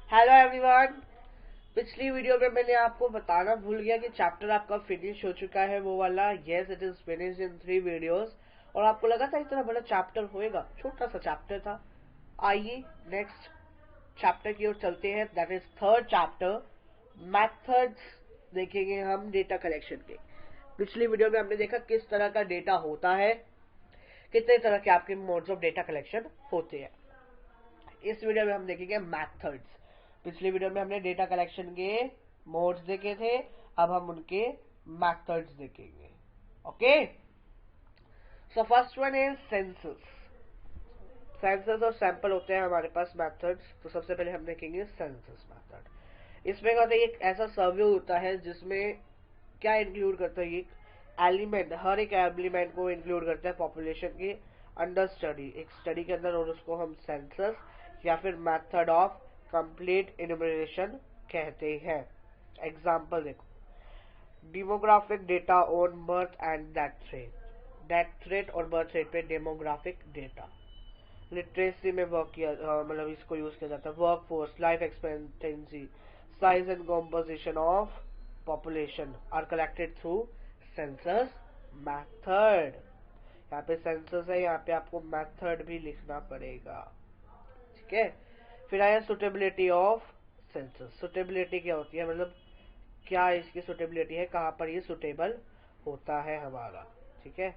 Hello everyone. पिछली video में मैंने आपको बताना भूल गया कि चैप्टर आपका फिनिश हो चुका है, वो वाला। Yes, it is finish in 3 videos. और आपको लगा था इतना बड़ा चैप्टर होएगा, छोटा सा चैप्टर था। आइए नेक्स्ट चैप्टर की ओर चलते हैं, that is third chapter, methods. देखेंगे हम डेटा कलेक्शन के। पिछली वीडियो में हमने देखा किस तरह का डेटा होता है, कितने तरह के आपके मोड्स ऑफ डेटा कलेक्शन होते हैं। इस वीडियो में हम देखेंगे मैथड्स। पिछली वीडियो में हमने डेटा कलेक्शन के मोड्स देखे थे, अब हम उनके मैथड्स देखेंगे। Okay, so first one is census. Census और सैंपल होते हैं हमारे पास मैथड्स। तो सबसे पहले हम देखेंगे सेंसस मैथड। इसमें क्या होता है, एक ऐसा सर्वे होता है जिसमें क्या इंक्लूड करता है, एक एलिमेंट, हर एक एलिमेंट को इंक्लूड करता है पॉपुलेशन के अंडर स्टडी, एक स्टडी के अंदर, और उसको हम सेंसस या फिर मेथड ऑफ कंप्लीट इनुमरेशन कहते हैं। एग्जांपल देखो, demographic data on birth and death rate और बर्थ रेट पे डेमोग्राफिक डेटा। लिटरेसी में वर्क किया, मतलब इसको यूज किया जाता है। Work force, life expectancy, size and composition of population are collected through census method. यहाँ पे सेंसस है, यहाँ पे आपको मेथड भी लिखना पड़ेगा, ठीक है। फिर आया सुटेबिलिटी ऑफ सेंसस। सुटेबिलिटी क्या होती है, मतलब क्या इसकी सुटेबिलिटी है, कहाँ पर ये सुटेबल होता है हमारा, ठीक है।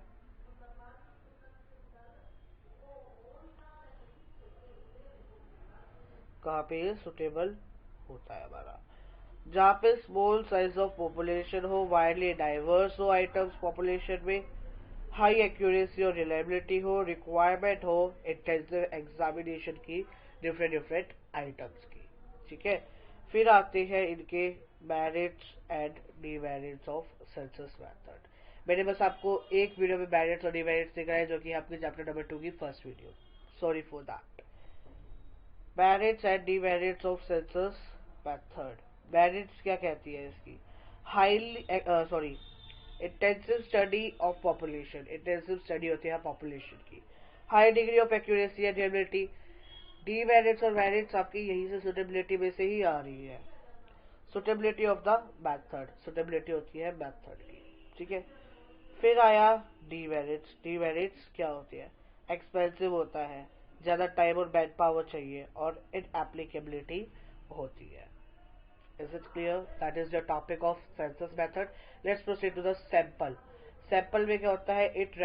कहाँ पे ये सुटेबल होता है हमारा, जहाँ पे स्मॉल साइज ऑफ पॉपुलेशन हो, वाइडली डाइवर्स हो आइटम्स पॉपुलेशन में, हाई एक्यूरेसी और रिलायबिलिटी हो, रिक्वायरमेंट हो इंटेंसिव एग्जामिनेशन की डिफरेंट डिफरेंट आइटम्स की, ठीक है। फिर आते हैं इनके merits and demerits of census method. मैंने बस आपको एक वीडियो में मेरिट्स और डिमेरिट्स दिखाया है, जो कि आपके चैप्टर नंबर 2 की first video. Sorry for that. Merits and demerits of census method. Merits क्या कहती है इसकी, highly sorry intensive study of population. Intensive study होती है पॉपुलेशन की। High degree of accuracy and reliability. Demerits और मेरिट्स आपकी यहीं से सुटेबिलिटी में से ही आ रही है। Suitability of the method, suitability होती है मेथड की, ठीक है। फिर आया डीमेरिट्स। डीमेरिट्स क्या होती है, एक्सपेंसिव होता है, ज्यादा टाइम और मैन पावर चाहिए, और इन एप्लीकेबिलिटी होती है। Is it clear? That is the topic of census method. Let's proceed to the sample. Sample में क्या होता है, it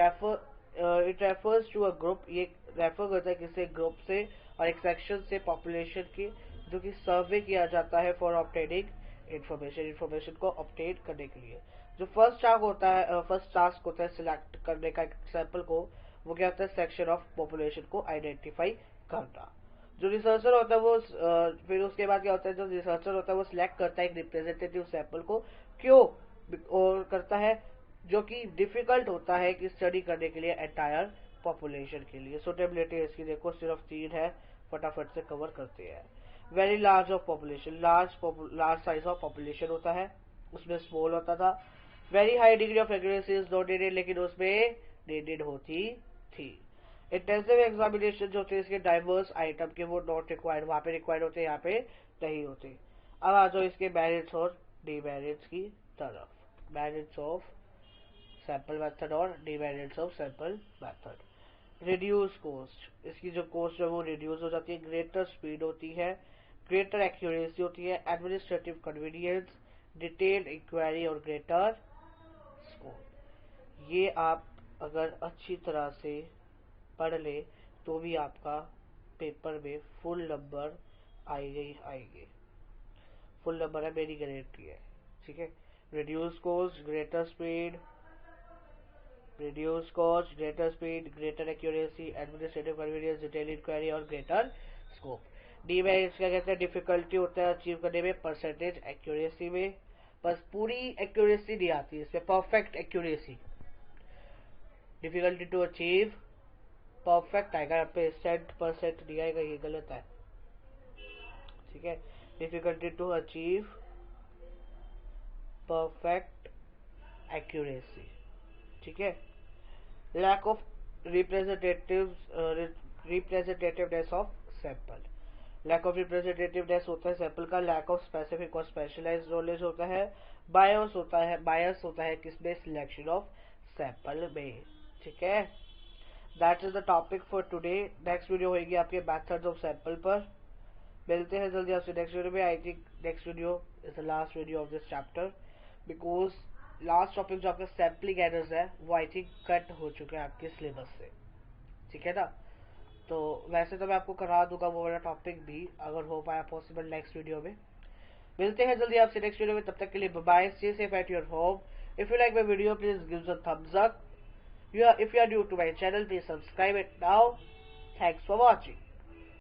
refers to a group, ये रेफर करता है किसी ग्रुप से और एक सेक्शन से पॉपुलेशन की, जो कि सर्वे किया जाता है फॉर ऑब्टेनिंग इंफॉर्मेशन को ऑब्टेन करने के लिए। जो फर्स्ट टास्क होता है सिलेक्ट करने का एक सैंपल को, वो क्या होता है, सेक्शन ऑफ पॉपुलेशन को आइडेंटिफाई करना। जो रिसर्चर होता है वो फिर उसके बाद क्या होता है, जो रिसर्चर होता है वो सिलेक्ट करता है एक रिप्रेजेंटेटिव सैंपल को। क्यों और करता है, जो कि डिफिकल्ट होता है कि स्टडी करने के लिए एंटायर पॉपुलेशन के लिए। सुटेबिलिटी इसकी देखो सिर्फ 3 है, फटाफट से कवर करते हैं। Very large of population, large size of population होता है, उसमें स्मॉल होता था। Very high degree of accuracy is not needed, लेकिन उसमें नीडेड होती थी। इंटेंसिव एग्जामिनेशन जो होते हैं इसके डाइवर्स आइटम के, वो नॉट रिक्वायर्ड, वहां पे रिक्वायर्ड होते हैं, यहाँ पे नहीं होते। अब आ जाओ इसके मेरिट्स और डिमेरिट्स की तरफ। मेरिट्स ऑफ सैंपल मेथड और demerits of sample method. Reduce cost, इसकी जो कॉस्ट है वो रिड्यूस हो जाती है। ग्रेटर स्पीड होती है, ग्रेटर एक्यूरेसी होती है, एडमिनिस्ट्रेटिव कन्वीनियंस, डिटेल्ड इंक्वायरी और ग्रेटर स्कोर। ये आप अगर अच्छी तरह से पढ़ ले तो भी आपका पेपर में फुल नंबर आएंगे। फुल नंबर है, मेरी गारंटी है, ठीक है। Reduce cost, greater speed, greater accuracy, administrative convenience, detail inquiry और ग्रेटर स्कोप। डीमेरिट्स क्या कहते हैं, डिफिकल्टी होता है अचीव करने में, परसेंटेज एक्यूरेसी में, बस पूरी एक्यूरेसी नहीं आती इसमें, perfect accuracy. Difficulty to achieve perfect आएगा, यहाँ पे 100% नहीं आएगा, ये गलत है, ठीक है। Difficulty to achieve perfect accuracy, ठीक है। Lack of representativeness of sample. Lack of representativeness होता है सैंपल का, लैक ऑफ स्पेसिफिक और स्पेशलाइज्ड नॉलेज होता है, बायस होता है किसमें, सिलेक्शन ऑफ सैंपल में। ठीक है, that is the topic for today. Next video होगी आपके मेथड्स ऑफ सैंपल पर। मिलते हैं जल्दी आपसे नेक्स्ट वीडियो में। I think next video is the last video of this chapter, because last topic जो आपका सैम्पलिंग एरर्स है वो आई थिंक कट हो चुके हैं आपके सिलेबस से। ठीक है ना, तो वैसे तो मैं आपको करा दूंगा वो वाला टॉपिक भी, अगर हो पाया पॉसिबल नेक्स्ट वीडियो में। मिलते हैं जल्दी आपसे नेक्स्ट वीडियो में, तब तक के लिए bye, stay safe at your home. If you like my video please give a thumbs up. If you are new to my channel, please subscribe it now. Thanks for watching.